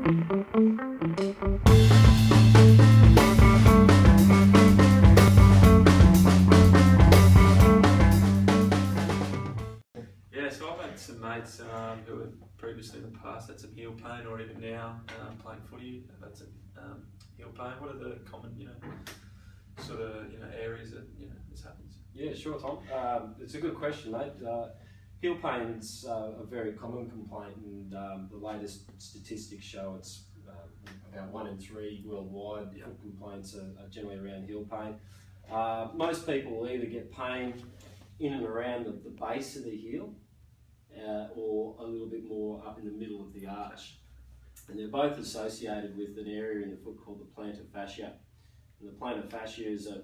Yeah, so I've had some mates who have previously in the past had some heel pain, or even now playing footy, have had some heel pain. What are the common, sort of, areas that this happens? Yeah, sure, Tom. It's a good question, mate. Heel pain's a very common complaint, and the latest statistics show it's about 1 in 3 worldwide. Yeah. Foot complaints are generally around heel pain. Most people will either get pain in and around the base of the heel, or a little bit more up in the middle of the arch. And they're both associated with an area in the foot called the plantar fascia. And the plantar fascia is a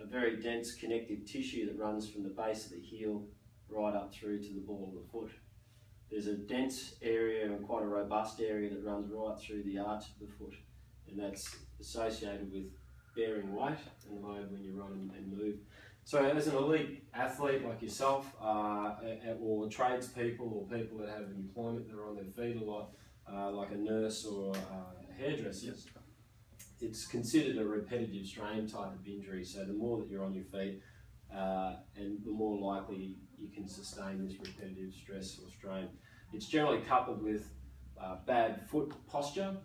very dense connective tissue that runs from the base of the heel right up through to the ball of the foot. There's a dense area and quite a robust area that runs right through the arch of the foot, and that's associated with bearing weight and load when you run and move. So as an elite athlete like yourself, or tradespeople, or people that have employment that are on their feet a lot, like a nurse or a hairdresser, Yes. It's considered a repetitive strain type of injury. So the more that you're on your feet, and the more likely you can sustain this repetitive stress or strain. It's generally coupled with bad foot posture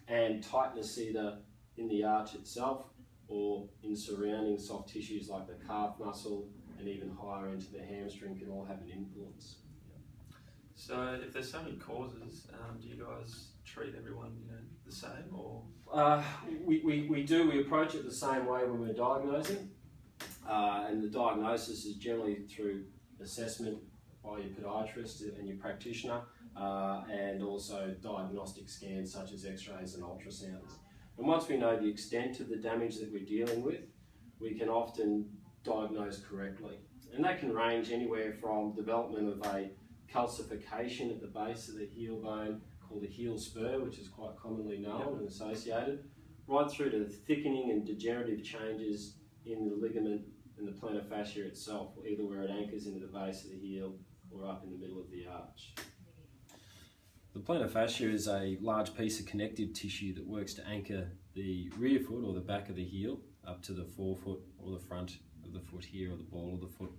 and tightness either in the arch itself or in surrounding soft tissues like the calf muscle, and even higher into the hamstring can all have an influence. So if there's so many causes, do you guys treat everyone the same, or? We do. We approach it the same way when we're diagnosing, and the diagnosis is generally through assessment by your podiatrist and your practitioner, and also diagnostic scans such as x-rays and ultrasounds. And once we know the extent of the damage that we're dealing with, we can often diagnose correctly. And that can range anywhere from development of a calcification at the base of the heel bone called a heel spur, which is quite commonly known and associated, right through to thickening and degenerative changes in the ligament and the plantar fascia itself, either where it anchors into the base of the heel or up in the middle of the arch. The plantar fascia is a large piece of connective tissue that works to anchor the rear foot or the back of the heel up to the forefoot or the front of the foot here, or the ball of the foot.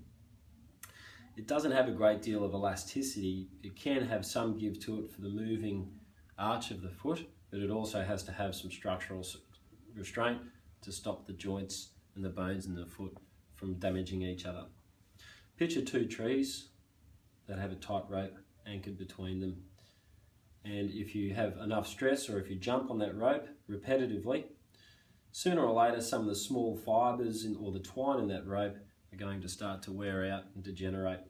It doesn't have a great deal of elasticity. It can have some give to it for the moving arch of the foot, but it also has to have some structural restraint to stop the joints and the bones in the foot from damaging each other. Picture 2 trees that have a tight rope anchored between them. And if you have enough stress, or if you jump on that rope repetitively, sooner or later some of the small fibres or the twine in that rope are going to start to wear out and degenerate.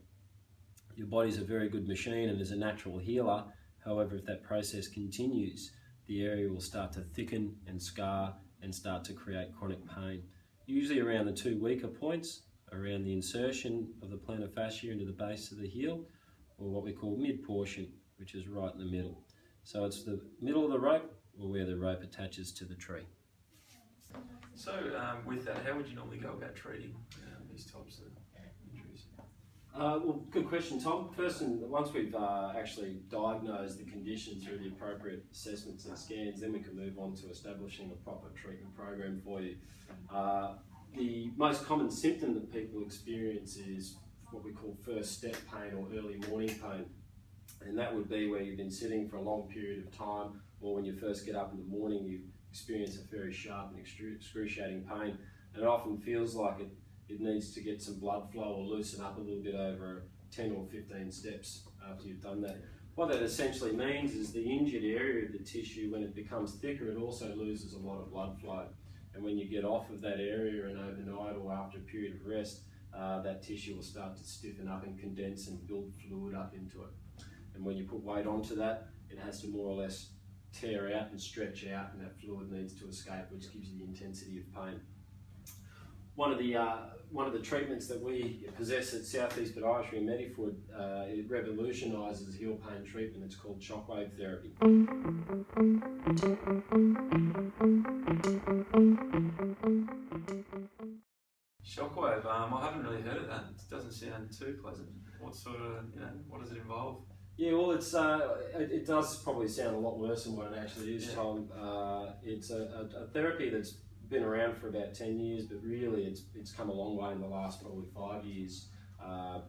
Your body's a very good machine and is a natural healer. However, if that process continues, the area will start to thicken and scar and start to create chronic pain. Usually around the 2 weaker points, around the insertion of the plantar fascia into the base of the heel, or what we call mid portion, which is right in the middle. So it's the middle of the rope, or where the rope attaches to the tree. So with that, how would you normally go about treating these types of injuries? Well, good question, Tom. First, once we've actually diagnosed the condition through the appropriate assessments and scans, then we can move on to establishing a proper treatment program for you. The most common symptom that people experience is what we call first step pain or early morning pain. And that would be where you've been sitting for a long period of time, or when you first get up in the morning, you experience a very sharp and excruciating pain. And it often feels like it needs to get some blood flow or loosen up a little bit over 10 or 15 steps after you've done that. What that essentially means is the injured area of the tissue, when it becomes thicker, it also loses a lot of blood flow. And when you get off of that area and overnight or after a period of rest, that tissue will start to stiffen up and condense and build fluid up into it. And when you put weight onto that, it has to more or less tear out and stretch out, and that fluid needs to escape, which gives you the intensity of pain. One of the treatments that we possess at Southeast Podiatry and Medifoot, it revolutionises heel pain treatment. It's called Shockwave Therapy. Shockwave, I haven't really heard of that. It doesn't sound too pleasant. What sort of, what does it involve? Yeah, well, it does probably sound a lot worse than what it actually is, Tom. It's a therapy that's been around for about 10 years, but really it's come a long way in the last probably 5 years,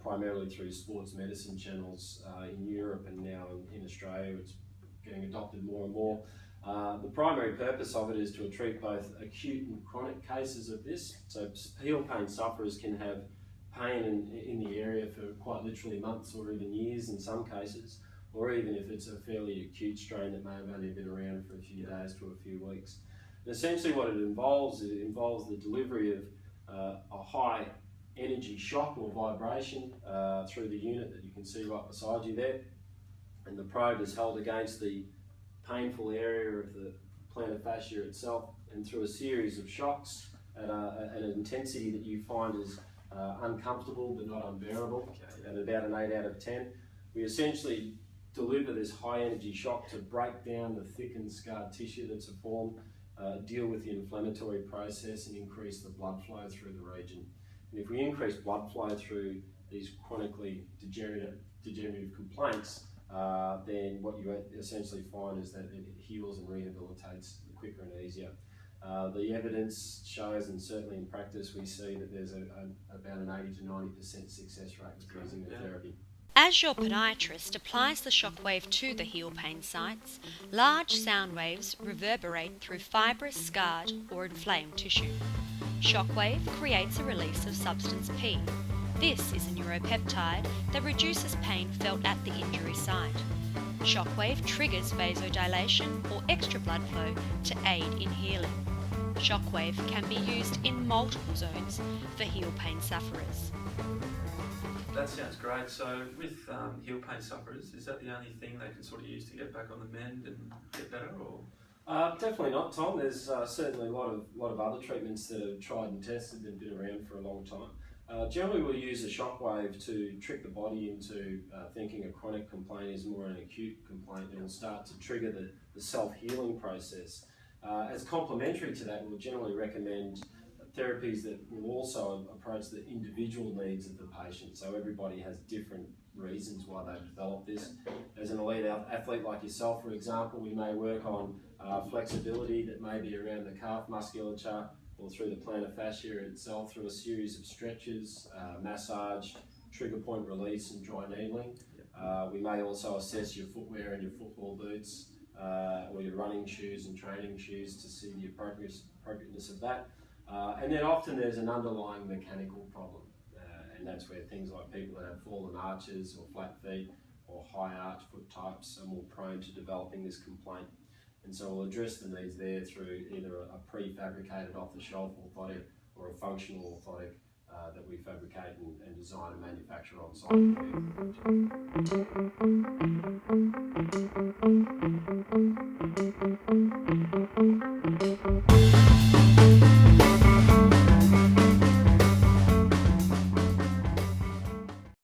primarily through sports medicine channels in Europe, and now in Australia it's getting adopted more and more. The primary purpose of it is to treat both acute and chronic cases of this. So heel pain sufferers can have pain in the area for quite literally months or even years in some cases, or even if it's a fairly acute strain that may have only been around for a few days to a few weeks. And essentially what it involves the delivery of a high energy shock or vibration through the unit that you can see right beside you there, and the probe is held against the painful area of the plantar fascia itself, and through a series of shocks at an intensity that you find is uncomfortable but not unbearable, at about an 8 out of 10. We essentially deliver this high energy shock to break down the thickened scarred tissue that's formed, deal with the inflammatory process and increase the blood flow through the region. And if we increase blood flow through these chronically degenerative complaints, then what you essentially find is that it heals and rehabilitates quicker and easier. The evidence shows, and certainly in practice we see, that there's about an 80 to 90% success rate with using the therapy. As your podiatrist applies the shockwave to the heel pain sites, large sound waves reverberate through fibrous, scarred or inflamed tissue. Shockwave creates a release of substance P. This is a neuropeptide that reduces pain felt at the injury site. Shockwave triggers vasodilation or extra blood flow to aid in healing. Shockwave can be used in multiple zones for heel pain sufferers. That sounds great. So with heel pain sufferers, is that the only thing they can sort of use to get back on the mend and get better, or? Definitely not, Tom. There's certainly a lot of other treatments that are tried and tested and been around for a long time. Generally we'll use a shockwave to trick the body into thinking a chronic complaint is more an acute complaint, and will start to trigger the self-healing process. As complementary to that, we'll generally recommend therapies that will also approach the individual needs of the patient. So everybody has different reasons why they've developed this. As an elite athlete like yourself, for example, we may work on flexibility that may be around the calf musculature or through the plantar fascia itself through a series of stretches, massage, trigger point release and dry needling. We may also assess your footwear and your football boots or your running shoes and training shoes to see the appropriateness of that. And then often there's an underlying mechanical problem, and that's where things like people that have fallen arches or flat feet or high arch foot types are more prone to developing this complaint. And so we'll address the needs there through either a prefabricated off-the-shelf orthotic or a functional orthotic that we fabricate and design and manufacture on site.